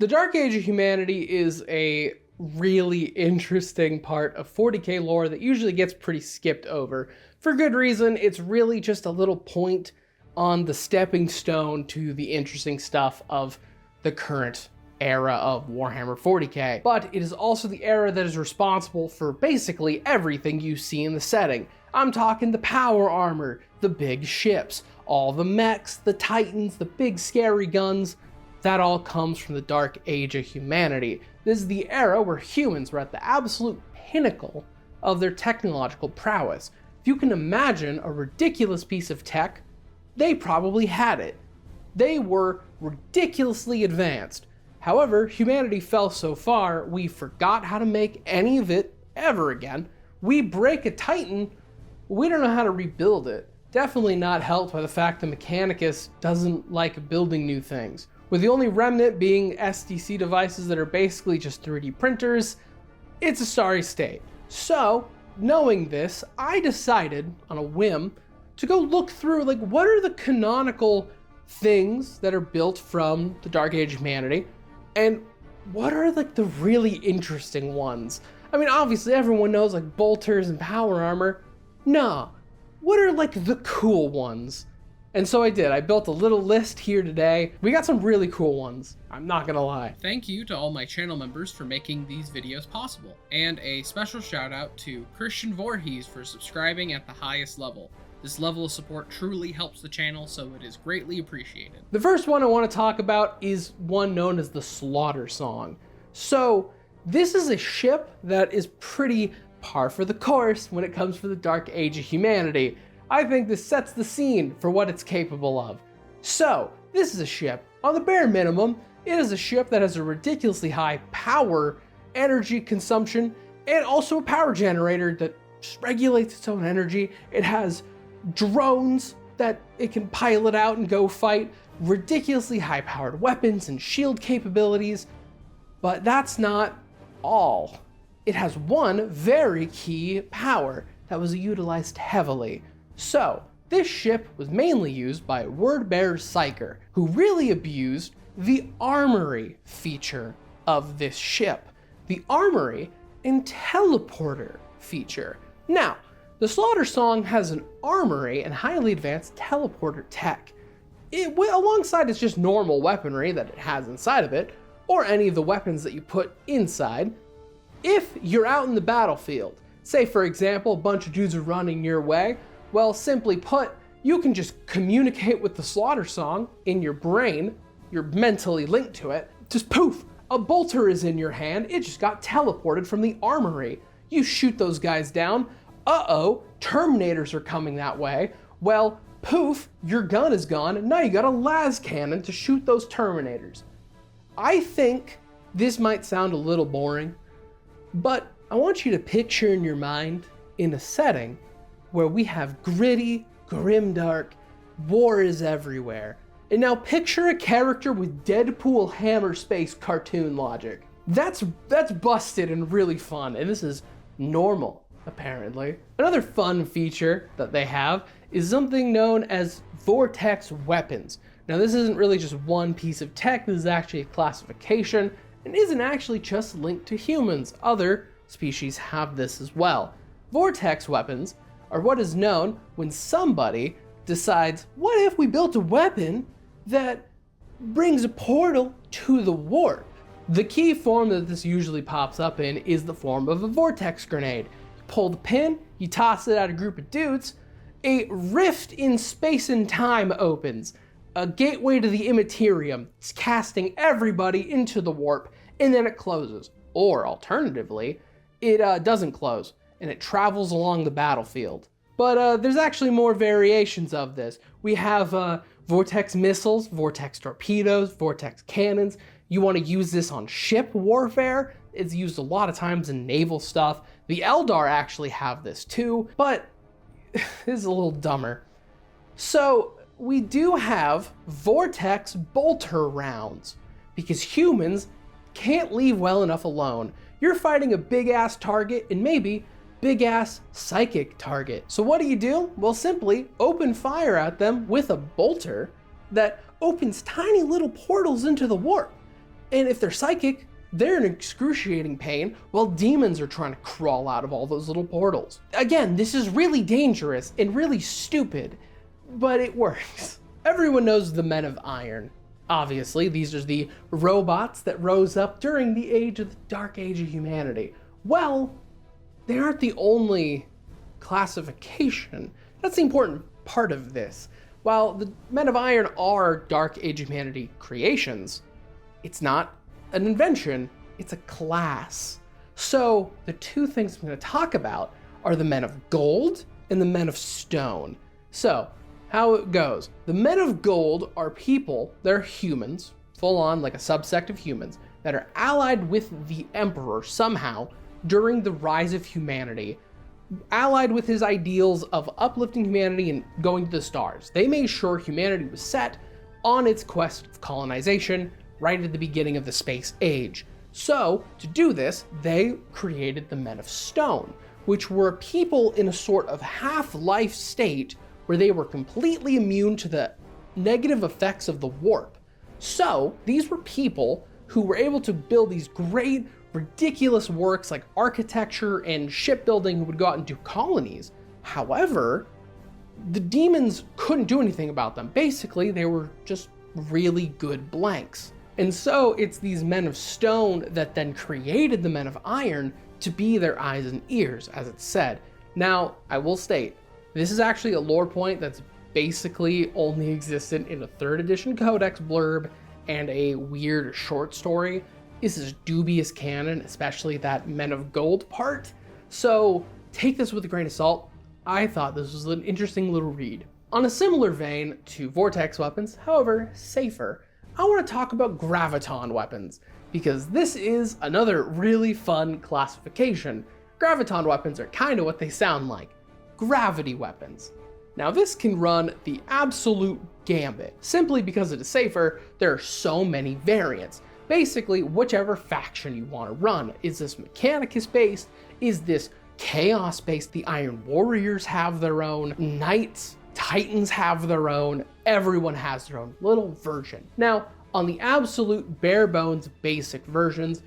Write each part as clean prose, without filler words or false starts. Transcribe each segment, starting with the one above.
The Dark Age of Humanity is a really interesting part of 40k lore that usually gets pretty skipped over. For good reason, it's really just a little point on the stepping stone to the interesting stuff of the current era of Warhammer 40k. But it is also the era that is responsible for basically everything you see in the setting. I'm talking the power armor, the big ships, all the mechs, the titans, the big scary guns. That all comes from the Dark Age of Humanity. This is the era where humans were at the absolute pinnacle of their technological prowess. If you can imagine a ridiculous piece of tech, they probably had it. They were ridiculously advanced. However, humanity fell so far, we forgot how to make any of it ever again. We break a titan, we don't know how to rebuild it. Definitely not helped by the fact that Mechanicus doesn't like building new things. With the only remnant being SDC devices that are basically just 3D printers, it's a sorry state. So, knowing this, I decided on a whim to go look through, like, what are the canonical things that are built from the Dark Age of Humanity, and what are, like, the really interesting ones? I mean, obviously everyone knows, like, bolters and power armor. Nah, what are, like, the cool ones? And so I did. I built a little list here today. We got some really cool ones, I'm not gonna lie. Thank you to all my channel members for making these videos possible. And a special shout out to Christian Voorhees for subscribing at the highest level. This level of support truly helps the channel, so it is greatly appreciated. The first one I want to talk about is one known as the Slaughtersong. So this is a ship that is pretty par for the course when it comes to the Dark Age of Humanity. I think this sets the scene for what it's capable of. So, this is a ship. On the bare minimum, it is a ship that has a ridiculously high power, energy consumption, and also a power generator that just regulates its own energy. It has drones that it can pilot out and go fight, ridiculously high-powered weapons and shield capabilities. But that's not all. It has one very key power that was utilized heavily. So, this ship was mainly used by Wordbearer Psyker, who really abused the armory feature of this ship. The armory and teleporter feature. Now, the Slaughtersong has an armory and highly advanced teleporter tech. Alongside its just normal weaponry that it has inside of it, or any of the weapons that you put inside, if you're out in the battlefield, say for example, a bunch of dudes are running your way, well, simply put, you can just communicate with the Slaughtersong in your brain. You're mentally linked to it. Just poof, a bolter is in your hand. It just got teleported from the armory. You shoot those guys down. Uh-oh, Terminators are coming that way. Well, poof, your gun is gone. Now you got a las cannon to shoot those Terminators. I think this might sound a little boring, but I want you to picture in your mind in a setting where we have gritty, grimdark, war is everywhere. And now picture a character with Deadpool hammer space cartoon logic. That's busted and really fun, and this is normal, apparently. Another fun feature that they have is something known as vortex weapons. Now this isn't really just one piece of tech, this is actually a classification, and isn't actually just linked to humans. Other species have this as well. Vortex weapons are what is known when somebody decides, what if we built a weapon that brings a portal to the warp? The key form that this usually pops up in is the form of a vortex grenade. You pull the pin, you toss it at a group of dudes, a rift in space and time opens, a gateway to the immaterium. It's casting everybody into the warp, and then it closes. Or alternatively, it doesn't close, and it travels along the battlefield. But there's actually more variations of this. We have vortex missiles, vortex torpedoes, vortex cannons. You want to use this on ship warfare. It's used a lot of times in naval stuff. The Eldar actually have this too, but this is a little dumber. So we do have vortex bolter rounds because humans can't leave well enough alone. You're fighting a big ass target and maybe big ass psychic target. So what do? Well, simply open fire at them with a bolter that opens tiny little portals into the warp. And if they're psychic, they're in excruciating pain while demons are trying to crawl out of all those little portals. Again, this is really dangerous and really stupid, but it works. Everyone knows the Men of Iron. Obviously, these are the robots that rose up during the Dark Age of humanity. Well, they aren't the only classification. That's the important part of this. While the Men of Iron are Dark Age of humanity creations, it's not an invention, it's a class. So the two things I'm going to talk about are the Men of Gold and the Men of Stone. So how it goes. The Men of Gold are people, they're humans, full on like a subsect of humans, that are allied with the Emperor somehow during the rise of humanity, allied with his ideals of uplifting humanity and going to the stars. They made sure humanity was set on its quest of colonization right at the beginning of the space age. So to do this, they created the Men of Stone, which were people in a sort of half-life state where they were completely immune to the negative effects of the warp. So these were people who were able to build these great, ridiculous works like architecture and shipbuilding who would go out and do colonies. However, the demons couldn't do anything about them. Basically, they were just really good blanks. And so it's these Men of Stone that then created the Men of Iron to be their eyes and ears, as it's said. Now, I will state, this is actually a lore point that's basically only existent in a 3rd edition codex blurb and a weird short story. This is dubious canon, especially that Men of Gold part. So take this with a grain of salt. I thought this was an interesting little read. On a similar vein to vortex weapons, however safer, I want to talk about graviton weapons, because this is another really fun classification. Graviton weapons are kind of what they sound like. Gravity weapons. Now this can run the absolute gambit. Simply because it is safer, there are so many variants. Basically, whichever faction you want to run. Is this Mechanicus based? Is this Chaos based? The Iron Warriors have their own. Knights, Titans have their own. Everyone has their own little version. Now, on the absolute bare bones basic versions,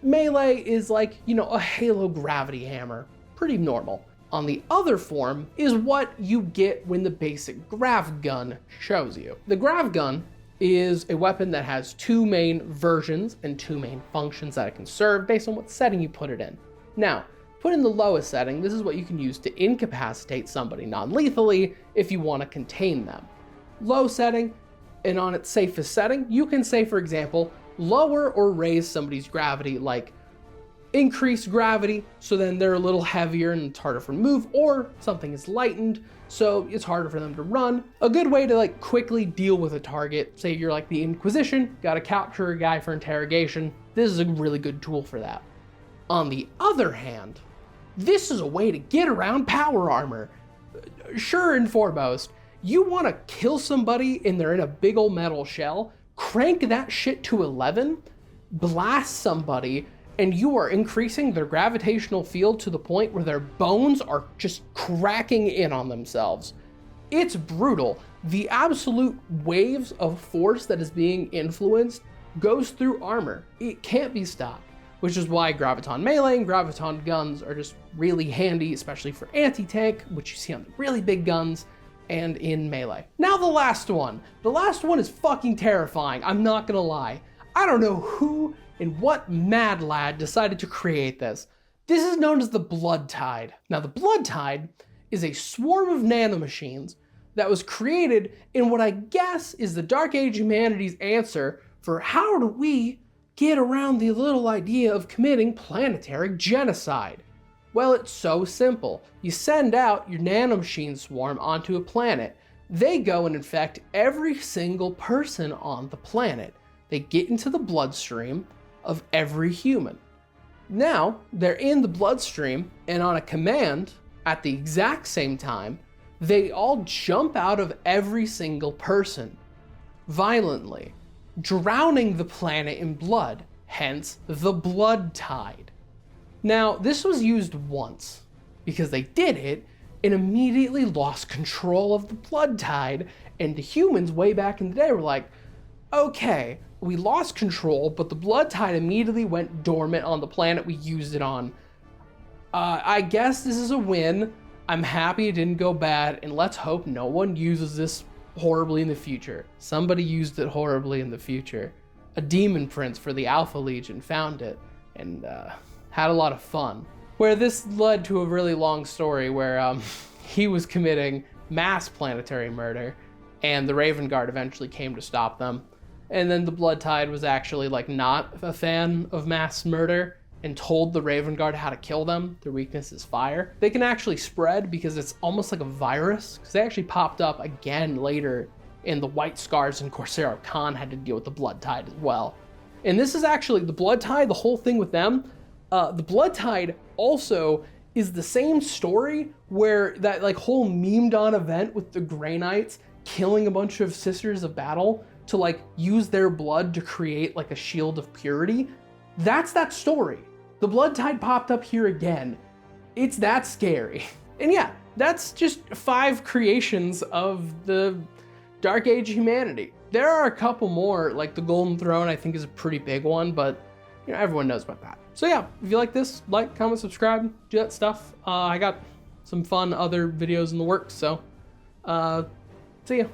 melee is like, a Halo gravity hammer. Pretty normal. On the other form is what you get when the basic grav gun shows you. The grav gun is a weapon that has 2 main versions and 2 main functions that it can serve based on what setting you put it in. Now, put in the lowest setting, this is what you can use to incapacitate somebody non-lethally if you want to contain them. Low setting, and on its safest setting, you can say, for example, lower or raise somebody's gravity, like increase gravity, so then they're a little heavier and it's harder for them to move, or something is lightened, so it's harder for them to run. A good way to quickly deal with a target, say you're like the Inquisition, gotta capture a guy for interrogation, this is a really good tool for that. On the other hand, this is a way to get around power armor. Sure and foremost, you want to kill somebody and they're in a big old metal shell, crank that shit to 11, blast somebody, and you are increasing their gravitational field to the point where their bones are just cracking in on themselves. It's brutal. The absolute waves of force that is being influenced goes through armor. It can't be stopped, which is why graviton melee and graviton guns are just really handy, especially for anti-tank, which you see on the really big guns, and in melee. Now the last one. The last one is fucking terrifying, I'm not gonna lie. I don't know who and what mad lad decided to create this. This is known as the Blood Tide. Now the Blood Tide is a swarm of nanomachines that was created in what I guess is the Dark Age humanity's answer for how do we get around the little idea of committing planetary genocide. Well, it's so simple. You send out your nanomachine swarm onto a planet. They go and infect every single person on the planet. They get into the bloodstream of every human. Now, they're in the bloodstream, and on a command, at the exact same time, they all jump out of every single person, violently, drowning the planet in blood, hence the Blood Tide. Now, this was used once, because they did it and immediately lost control of the Blood Tide, and the humans way back in the day were like, okay, we lost control, but the blood tide immediately went dormant on the planet we used it on. I guess this is a win. I'm happy it didn't go bad, and let's hope no one uses this horribly in the future. Somebody used it horribly in the future. A demon prince for the Alpha Legion found it and had a lot of fun. Where this led to a really long story where he was committing mass planetary murder, and the Raven Guard eventually came to stop them. And then the Blood Tide was actually like not a fan of mass murder and told the Raven Guard how to kill them. Their weakness is fire. They can actually spread because it's almost like a virus, because they actually popped up again later in the White Scars, and Corsaro Khan had to deal with the Blood Tide as well. And this is actually the Blood Tide, the whole thing with them. The Blood Tide also is the same story where that like whole memed on event with the Grey Knights killing a bunch of Sisters of Battle to like use their blood to create like a shield of purity. That's that story. The Blood Tide popped up here again. It's that scary. And yeah, that's just 5 creations of the Dark Age of humanity. There are a couple more, like the Golden Throne I think is a pretty big one, but you know, everyone knows about that. So yeah, if you like this, like, comment, subscribe, do that stuff. I got some fun other videos in the works, so see ya.